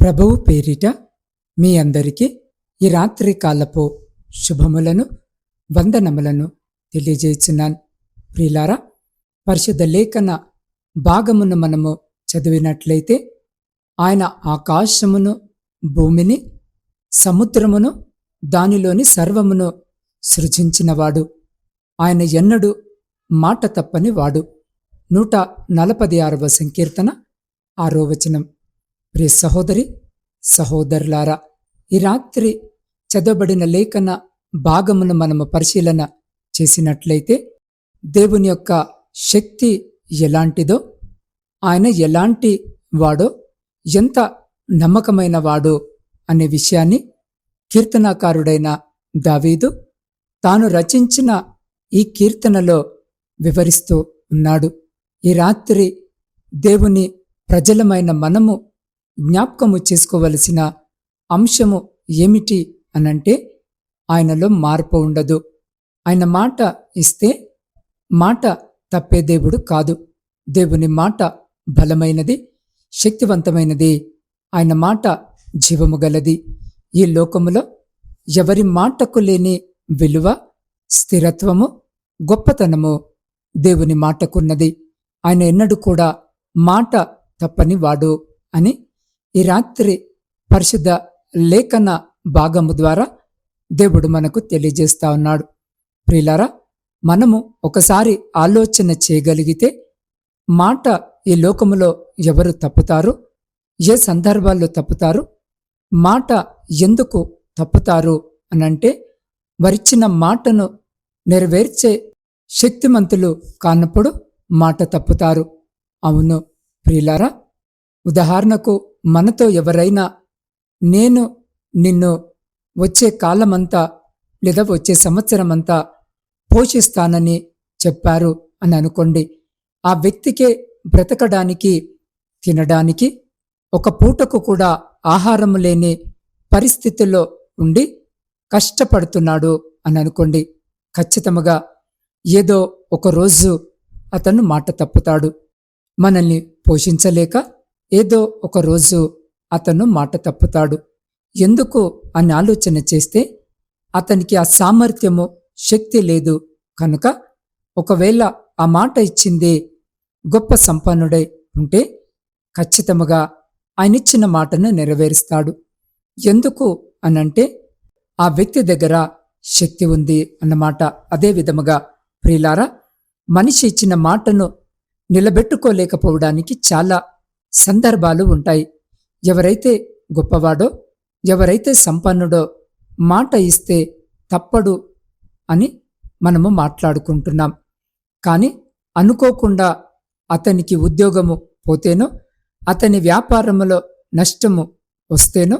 ప్రభువు పేరిట మీ అందరికీ ఈ రాత్రి కాలపు శుభములను వందనములను తెలియజేస్తున్నాను. ప్రియులారా, పరిశుద్ధ లేఖన భాగమును మనము చదివినట్లయితే ఆయన ఆకాశమును, భూమిని, సముద్రమును, దానిలోని సర్వమును సృజించినవాడు. ఆయన ఎన్నడూ మాట తప్పని వాడు. 146వ సంకీర్తన 6వ వచనం. ప్రియ సహోదరి సహోదరులారా, ఈ రాత్రి చదవబడిన లేఖన భాగమును మనము పరిశీలన చేసినట్లయితే దేవుని యొక్క శక్తి ఎలాంటిదో, ఆయన ఎలాంటి వాడో, ఎంత నమ్మకమైన వాడో అనే విషయాన్ని కీర్తనాకారుడైన దావీదు తాను రచించిన ఈ కీర్తనలో వివరిస్తూ ఉన్నాడు. ఈ రాత్రి దేవుని ప్రజలమైన మనము జ్ఞాపకము చేసుకోవలసిన అంశము ఏమిటి అనంటే, ఆయనలో మార్పు ఉండదు. ఆయన మాట ఇస్తే మాట తప్పే దేవుడు కాదు. దేవుని మాట బలమైనది, శక్తివంతమైనది. ఆయన మాట జీవము గలది. ఈ లోకములో ఎవరి మాటకు లేని విలువ, స్థిరత్వము, గొప్పతనము దేవుని మాటకున్నది. ఆయన ఎన్నడూ కూడా మాట తప్పని వాడు అని ఈ రాత్రి పరిశుద్ధ లేఖన భాగము ద్వారా దేవుడు మనకు తెలియజేస్తా ఉన్నాడు. ప్రియులారా, మనము ఒకసారి ఆలోచన చేయగలిగితే మాట ఈ లోకములో ఎవరు తప్పుతారు, ఏ సందర్భాల్లో తప్పుతారు, మాట ఎందుకు తప్పుతారు అనంటే, వారిచ్చిన మాటను నెరవేర్చే శక్తిమంతులు కానప్పుడు మాట తప్పుతారు. అవును ప్రియులారా, ఉదాహరణకు మనతో ఎవరైనా నేను నిన్ను వచ్చే కాలమంతా లేదా వచ్చే సంవత్సరమంతా పోషిస్తానని చెప్పారు అని అనుకోండి. ఆ వ్యక్తికే బ్రతకడానికి, తినడానికి ఒక పూటకు కూడా ఆహారం లేని పరిస్థితుల్లో ఉండి కష్టపడుతున్నాడు అని అనుకోండి. ఖచ్చితంగా ఏదో ఒక రోజు అతను మాట తప్పుతాడు. మనల్ని పోషించలేక ఏదో ఒక రోజు అతను మాట తప్పుతాడు. ఎందుకు అని ఆలోచన చేస్తే అతనికి ఆ సామర్థ్యము, శక్తి లేదు కనుక, ఒకవేళ ఆ మాట ఇచ్చింది గొప్ప సంపన్నుడై ఉంటే ఖచ్చితంగా ఆయన ఇచ్చిన మాటను నెరవేరుస్తాడు. ఎందుకు అనంటే ఆ వ్యక్తి దగ్గర శక్తి ఉంది అన్నమాట. అదే విధముగా ప్రియులారా, మనిషి ఇచ్చిన మాటను నిలబెట్టుకోలేకపోవడానికి చాలా సందర్భాలు ఉంటాయి. ఎవరైతే గొప్పవాడో, ఎవరైతే సంపన్నుడో మాట ఇస్తే తప్పడు అని మనము మాట్లాడుకుంటున్నాం. కానీ అనుకోకుండా అతనికి ఉద్యోగము పోతేనో, అతని వ్యాపారములో నష్టము వస్తేనో,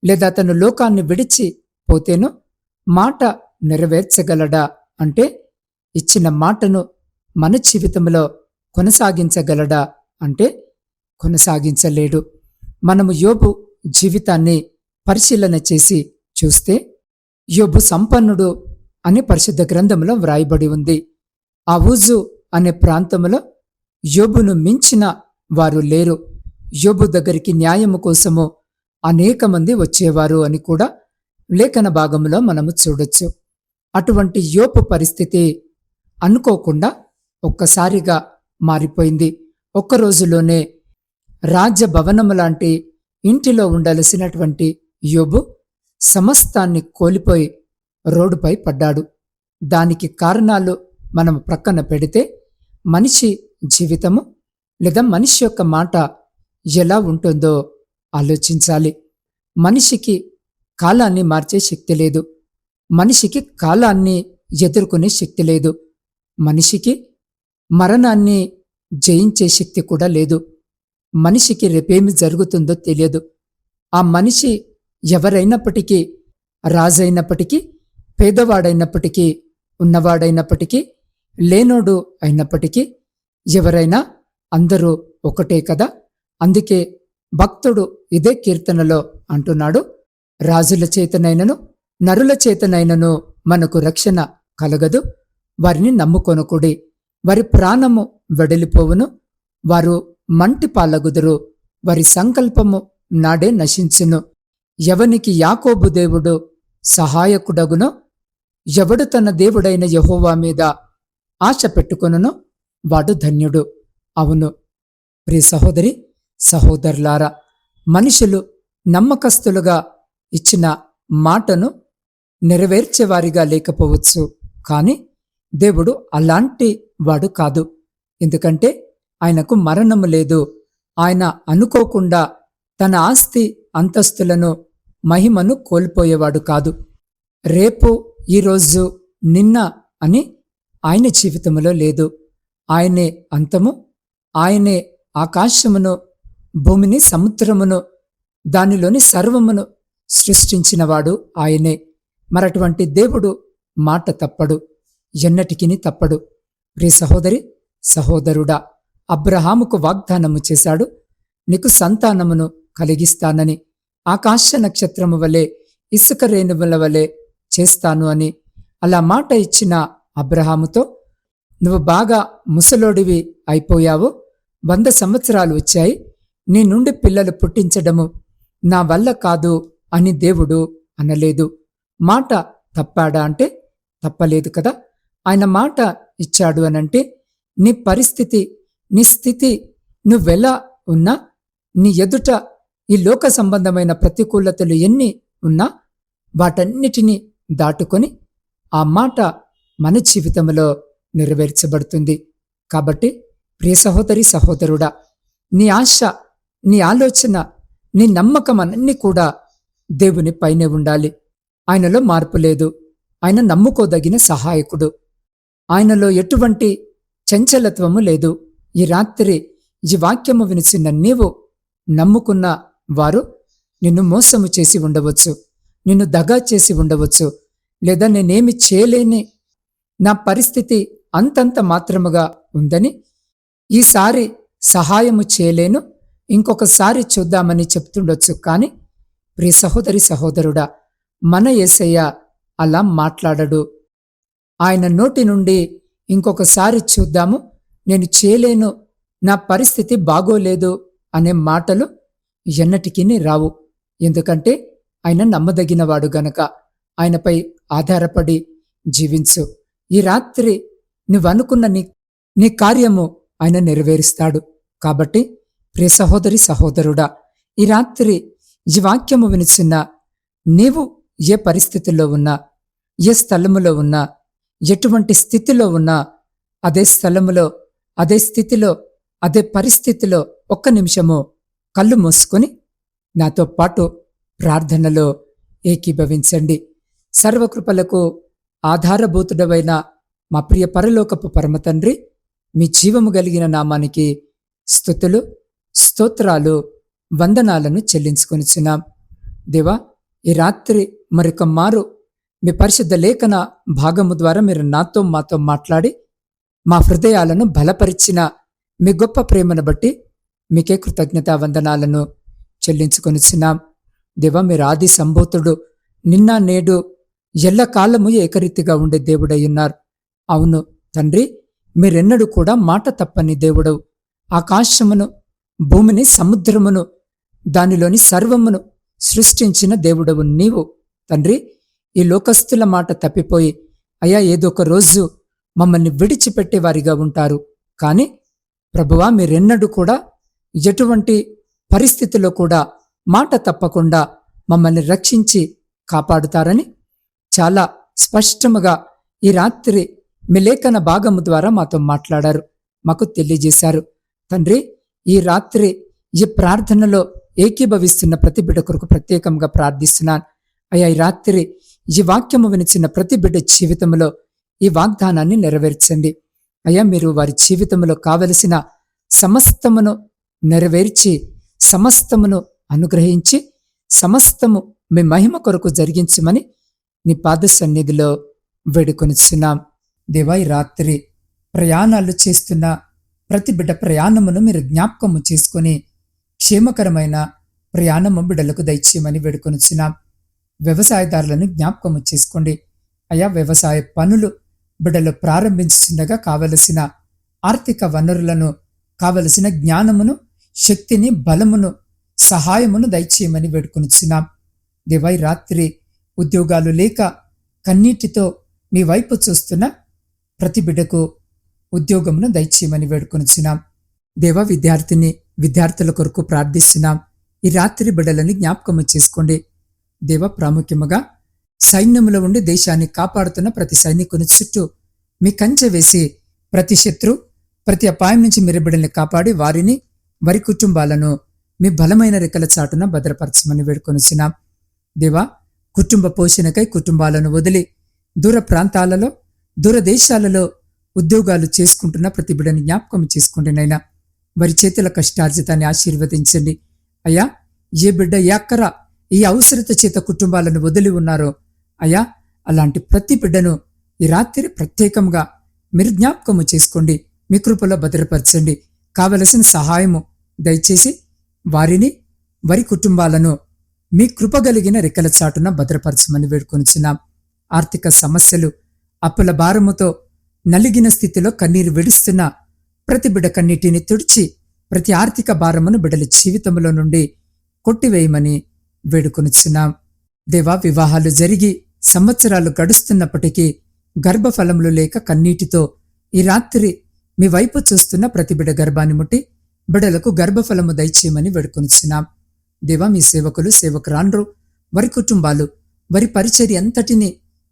లేదా అతను లోకాన్ని విడిచి పోతేనో మాట నెరవేర్చగలడా అంటే, ఇచ్చిన మాటను మన జీవితంలో కొనసాగించగలడా అంటే కొనసాగించలేడు. మనము యోబు జీవితాన్ని పరిశీలన చేసి చూస్తే, యోబు సంపన్నుడు అని పరిశుద్ధ గ్రంథంలో వ్రాయబడి ఉంది. ఆ ఊజు అనే ప్రాంతంలో యోబును మించిన వారు లేరు. యోబు దగ్గరికి న్యాయము కోసము అనేక మంది వచ్చేవారు అని కూడా లేఖన భాగంలో మనము చూడొచ్చు. అటువంటి యోబు పరిస్థితి అనుకోకుండా ఒక్కసారిగా మారిపోయింది. ఒక్క రోజులోనే రాజభవనము లాంటి ఇంటిలో ఉండాల్సినటువంటి యోబు సమస్తాన్ని కోల్పోయి రోడ్డుపై పడ్డాడు. దానికి కారణాలు మనం ప్రక్కన పెడితే, మనిషి జీవితము లేదా మనిషి యొక్క మాట ఎలా ఉంటుందో ఆలోచించాలి. మనిషికి కాలాన్ని మార్చే శక్తి లేదు. మనిషికి కాలాన్ని ఎదుర్కొనే శక్తి లేదు. మనిషికి మరణాన్ని జయించే శక్తి కూడా లేదు. మనిషికి రేపేమి జరుగుతుందో తెలియదు. ఆ మనిషి ఎవరైనప్పటికీ, రాజైనప్పటికీ, పేదవాడైనప్పటికీ, ఉన్నవాడైనప్పటికీ, లేనోడు అయినప్పటికీ, ఎవరైనా అందరూ ఒకటే కదా. అందుకే భక్తుడు ఇదే కీర్తనలో అంటున్నాడు, రాజుల చేతనైనను నరుల చేతనైనను మనకు రక్షణ కలగదు. వారిని నమ్ముకొనకుడి, వారి ప్రాణము వెడలిపోవును. వారు మంటి పాలగుదురు, వారి సంకల్పము నాడే నశించును. ఎవనికి యాకోబు దేవుడు సహాయకుడగునో, ఎవడు తన దేవుడైన యెహోవా మీద ఆశ పెట్టుకొనునో వాడు ధన్యుడు. అవును ప్రియ సహోదరి సహోదరులారా, మనుషులు నమ్మకస్తులుగా ఇచ్చిన మాటను నెరవేర్చేవారిగా లేకపోవచ్చు, కానీ దేవుడు అలాంటి వాడు కాదు. ఎందుకంటే ఆయనకు మరణము లేదు. ఆయన అనుకోకుండా తన ఆస్తి అంతస్తులను మహిమను కోల్పోయేవాడు కాదు. రేపు, ఈరోజు, నిన్న అని ఆయన జీవితంలో లేదు. ఆయనే అంతము, ఆయనే ఆకాశమును, భూమిని, సముద్రమును, దానిలోని సర్వమును సృష్టించినవాడు ఆయనే. మరటువంటి దేవుడు మాట తప్పడు, ఎన్నటికిని తప్పడు. ప్రియ సహోదరి సహోదరుడా, అబ్రహాముకు వాగ్దానము చేశాడు, నీకు సంతానమును కలిగిస్తానని, ఆకాశ నక్షత్రము వలె, ఇసుక రేణువుల వలె చేస్తాను అని. అలా మాట ఇచ్చిన అబ్రహాముతో, నువ్వు బాగా ముసలోడివి అయిపోయావు, 100 సంవత్సరాలు వచ్చాయి, నీ నుండి పిల్లలు పుట్టించడము నా వల్ల కాదు అని దేవుడు అనలేదు. మాట తప్పాడా అంటే తప్పలేదు కదా. ఆయన మాట ఇచ్చాడు అనంటే నీ పరిస్థితి, నీ స్థితి, నువ్వెలా ఉన్నా, నీ ఎదుట ఈ లోక సంబంధమైన ప్రతికూలతలు ఎన్ని ఉన్నా వాటన్నిటినీ దాటుకొని ఆ మాట మన జీవితంలో నెరవేర్చబడుతుంది. కాబట్టి ప్రియ సహోదరి సహోదరుడా, నీ ఆశ, నీ ఆలోచన, నీ నమ్మకం అన్నీ కూడా దేవుని పైనే ఉండాలి. ఆయనలో మార్పు లేదు. ఆయన నమ్ముకోదగిన సహాయకుడు. ఆయనలో ఎటువంటి చంచలత్వము లేదు. ఈ రాత్రి ఈ వాక్యము వినిచిన నీవు నమ్ముకున్న వారు నిన్ను మోసము చేసి ఉండవచ్చు, నిన్ను దగా చేసి ఉండవచ్చు, లేదా నేనేమి చేయలేని, నా పరిస్థితి అంతంత మాత్రముగా ఉందని, ఈసారి సహాయము చేయలేను, ఇంకొకసారి చూద్దామని చెప్తుండొచ్చు. కానీ ప్రియ సహోదరి సహోదరుడా, మన యేసయ్య అలా మాట్లాడడు. ఆయన నోటి నుండి ఇంకొకసారి చూద్దాము, నేను చేయలేను, నా పరిస్థితి బాగోలేదు అనే మాటలు ఎన్నటికీ రావు. ఎందుకంటే ఆయన నమ్మదగినవాడు గనక ఆయనపై ఆధారపడి జీవించు. ఈ రాత్రి నువ్వనుకున్న నీ కార్యము ఆయన నెరవేరుస్తాడు. కాబట్టి ప్రియ సహోదరి సహోదరుడా, ఈ రాత్రి ఈ వాక్యము వినిచున్న నీవు ఏ పరిస్థితుల్లో ఉన్నా, ఏ స్థలములో ఉన్నా, ఎటువంటి స్థితిలో ఉన్నా, అదే స్థలములో, అదే స్థితిలో, అదే పరిస్థితిలో ఒక్క నిమిషము కళ్ళు మూసుకొని నాతో పాటు ప్రార్థనలో ఏకీభవించండి. సర్వకృపలకు ఆధారభూతుడవైన మా ప్రియ పరలోకపు పరమతండ్రి, మీ జీవము కలిగిన నామానికి స్తుతులు, స్తోత్రాలు, వందనాలను చెల్లించుకొనిచున్నాం. దేవా, ఈ రాత్రి మరొక మారు మీ పరిశుద్ధ లేఖన భాగము ద్వారా మీరు నాతో మాతో మాట్లాడి మా హృదయాలను బలపరిచిన మీ గొప్ప ప్రేమను బట్టి మీకే కృతజ్ఞతా వందనాలను చెల్లించుకొనిచున్నాం. దేవా, మీరు ఆది సంభూతుడు, నిన్న నేడు ఎల్లకాలము ఏకరీతిగా ఉండే దేవుడై ఉన్నారు. అవును తండ్రి, మీరెన్నడూ కూడా మాట తప్పని దేవుడవు. ఆకాశమును, భూమిని, సముద్రమును, దానిలోని సర్వమును సృష్టించిన దేవుడవు నీవు తండ్రి. ఈ లోకస్తుల మాట తప్పిపోయి అయ్యా ఏదో ఒక రోజు మమ్మల్ని విడిచిపెట్టేవారిగా ఉంటారు. కానీ ప్రభువా, మీరెన్నడూ కూడా ఎటువంటి పరిస్థితిలో కూడా మాట తప్పకుండా మమ్మల్ని రక్షించి కాపాడుతారని చాలా స్పష్టముగా ఈ రాత్రి మీ లేఖన భాగము ద్వారా మాతో మాట్లాడారు, మాకు తెలియజేశారు. తండ్రి, ఈ రాత్రి ఈ ప్రార్థనలో ఏకీభవిస్తున్న ప్రతి బిడ్డ కొరకు ప్రత్యేకంగా ప్రార్థిస్తున్నాను. అయ్యా, ఈ రాత్రి ఈ వాక్యము వినిచిన ప్రతి బిడ్డ జీవితంలో ఈ వాగ్దానాన్ని నెరవేర్చండి. అయ్యా, మీరు వారి జీవితంలో కావలసిన సమస్తమును నెరవేర్చి, సమస్తమును అనుగ్రహించి, సమస్తము మీ మహిమ కొరకు జరిగించమని నీ పాద సన్నిధిలో వేడుకొనిచున్నాం. దేవా, ఈ రాత్రి ప్రయాణాలు చేస్తున్న ప్రతి బిడ్డ ప్రయాణమును మీరు జ్ఞాపకము చేసుకొని క్షేమకరమైన ప్రయాణము బిడ్డలకు దయచేయమని వేడుకొనిచున్నాం. వ్యవసాయదారులను జ్ఞాపకము చేసుకోండి అయ్యా. వ్యవసాయ పనులు బిడ్డలు ప్రారంభించుండగా కావలసిన ఆర్థిక వనరులను, కావలసిన జ్ఞానమును, శక్తిని, బలమును సహాయమును దయచేయమని వేడుకొనుచున్నాం. దేవా, ఈ రాత్రి ఉద్యోగాలు లేక కన్నీటితో మీ వైపు చూస్తున్న ప్రతి బిడ్డకు ఉద్యోగమును దయచేయమని వేడుకొనుచున్నాం. దేవా, విద్యార్థుల కొరకు ప్రార్థిస్తున్నాం. ఈ రాత్రి బిడ్డలని జ్ఞాపకము చేసుకోండి. దేవ, ప్రాముఖ్యముగా సైన్యములో ఉండి దేశాన్ని కాపాడుతున్న ప్రతి సైనికుని చుట్టూ మీ కంచె వేసి ప్రతి శత్రు, ప్రతి అపాయం నుంచి మీరు బిడ్డల్ని కాపాడి వారిని, వారి కుటుంబాలను మీ బలమైన రెక్కల చాటున భద్రపరచమని వేడుకొనుచున్నాం. దేవా, కుటుంబ పోషణకై కుటుంబాలను వదిలి దూర ప్రాంతాలలో, దూర దేశాలలో ఉద్యోగాలు చేసుకుంటున్న ప్రతి బిడ్డని జ్ఞాపకం చేసుకోండి నైనా. వారి చేతుల కష్టార్జితాన్ని ఆశీర్వదించండి అయ్యా. ఏ బిడ్డ ఏ అక్కర ఈ అవసరత చేత కుటుంబాలను వదిలి ఉన్నారో అయ్యా, అలాంటి ప్రతి బిడ్డను ఈ రాత్రి ప్రత్యేకంగా మీరు జ్ఞాపకము చేసుకోండి. మీ కృపలో భద్రపరచండి. కావలసిన సహాయము దయచేసి వారిని, వారి కుటుంబాలను మీ కృపగలిగిన రెక్కల చాటున భద్రపరచమని వేడుకొనుచున్నాం. ఆర్థిక సమస్యలు, అప్పుల భారముతో నలిగిన స్థితిలో కన్నీరు విడుస్తున్న ప్రతి బిడ్డ కన్నీటిని తుడిచి ప్రతి ఆర్థిక భారమును బిడ్డల జీవితంలో నుండి కొట్టివేయమని వేడుకొనుచున్నాం. దేవా, వివాహాలు జరిగి సంవత్సరాలు గడుస్తున్నప్పటికీ గర్భఫలములు లేక కన్నీటితో ఈ రాత్రి మీ వైపు చూస్తున్న ప్రతి బిడ్డ గర్భాన్ని ముట్టి బిడ్డలకు గర్భఫలము దయచేయమని వేడుకొనుచున్నాం. దేవా, మీ సేవకురాండ్రు, వారి కుటుంబాలు, వారి పరిచర్య అంతటిని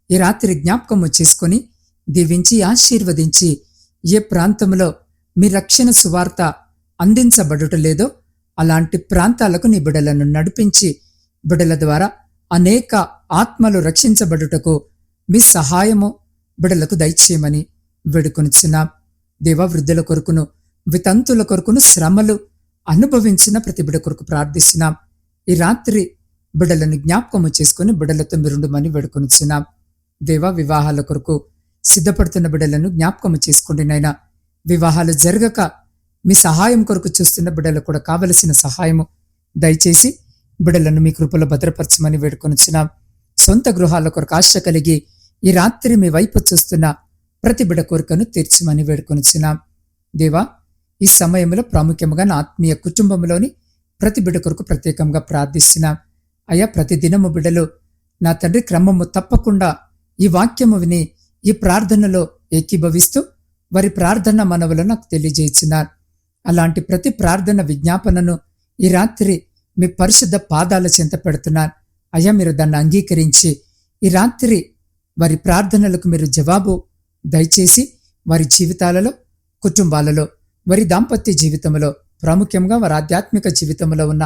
ఈ రాత్రి జ్ఞాపకము చేసుకొని దీవించి ఆశీర్వదించి ఏ ప్రాంతంలో మీ రక్షణ సువార్త అందించబడుటలేదో అలాంటి ప్రాంతాలకు నీ బిడ్డలను నడిపించి బిడ్డల ద్వారా అనేక ఆత్మలు రక్షించబడుటకు మీ సహాయము బిడ్డలకు దయచేయమని వేడుకొనుచున్నాం. దేవా, వృద్ధుల కొరకును, వితంతుల కొరకును శ్రమలు అనుభవించిన ప్రతి బిడ్డ కొరకు ప్రార్థిస్తున్నాం. ఈ రాత్రి బిడ్డలను జ్ఞాపకము చేసుకుని బిడ్డలతో మీరుండమని వేడుకొనుచున్నాం. దేవా, వివాహాల కొరకు సిద్ధపడుతున్న బిడ్డలను జ్ఞాపకము చేసుకోండి నైనా. వివాహాలు జరగక మీ సహాయం కొరకు చూస్తున్న బిడ్డలకు కూడా కావలసిన సహాయము దయచేసి బిడ్డలను మీ కృపలో భద్రపరచమని వేడుకొనుచున్నాం. సొంత గృహాల కొరకు ఆశ కలిగి ఈ రాత్రి మీ వైపు చూస్తున్న ప్రతి బిడ్డ కోరికను తీర్చమని వేడుకొనుచున్నాం. దేవా, ఈ సమయంలో ప్రాముఖ్యంగా నా ఆత్మీయ కుటుంబంలోని ప్రతి బిడ్డ కొరకు ప్రత్యేకంగా ప్రార్థిస్తున్నాం. అయ్యా, ప్రతి దినము బిడ్డలు నా తండ్రి క్రమము తప్పకుండా ఈ వాక్యము విని ఈ ప్రార్థనలో ఏకీభవిస్తూ వారి ప్రార్థన మనవులను నాకు తెలియజేస్తున్నారు. అలాంటి ప్రతి ప్రార్థన విజ్ఞాపనను ఈ రాత్రి మీ పరిశుద్ధ పాదాల చెంత పెడుతున్నారు. అయ్యా, మీరు దాన్ని అంగీకరించి ఈ రాత్రి వారి ప్రార్థనలకు మీరు జవాబు దయచేసి వారి జీవితాలలో, కుటుంబాలలో, వారి దాంపత్య జీవితంలో, ప్రాముఖ్యంగా వారి ఆధ్యాత్మిక జీవితంలో ఉన్న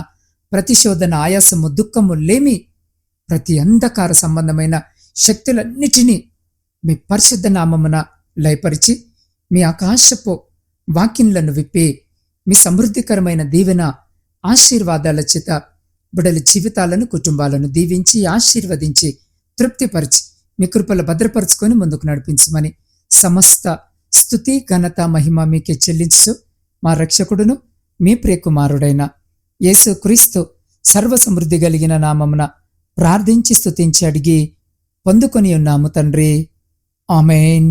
ప్రతి శోధన, ఆయాసము, దుఃఖము లేమి ప్రతి అంధకార సంబంధమైన శక్తులన్నిటినీ మీ పరిశుద్ధ నామమున లయపరిచి మీ ఆకాశపు వాక్యములను విప్పి మీ సమృద్ధికరమైన దీవెన ఆశీర్వాదాల చేత బిడ్డల జీవితాలను, కుటుంబాలను దీవించి ఆశీర్వదించి తృప్తిపరిచి మీ కృపలో భద్రపరుచుకొని ముందుకు నడిపించమని సమస్త స్తుతి, ఘనత, మహిమ మీకే చెల్లించు మా రక్షకుడును మీ ప్రియకుమారుడైన యేసు క్రీస్తు సర్వ సమృద్ధి కలిగిన నామమున ప్రార్థించి స్తుతించి అడిగి పొందుకొని ఉన్నాము తండ్రి. ఆమేన్.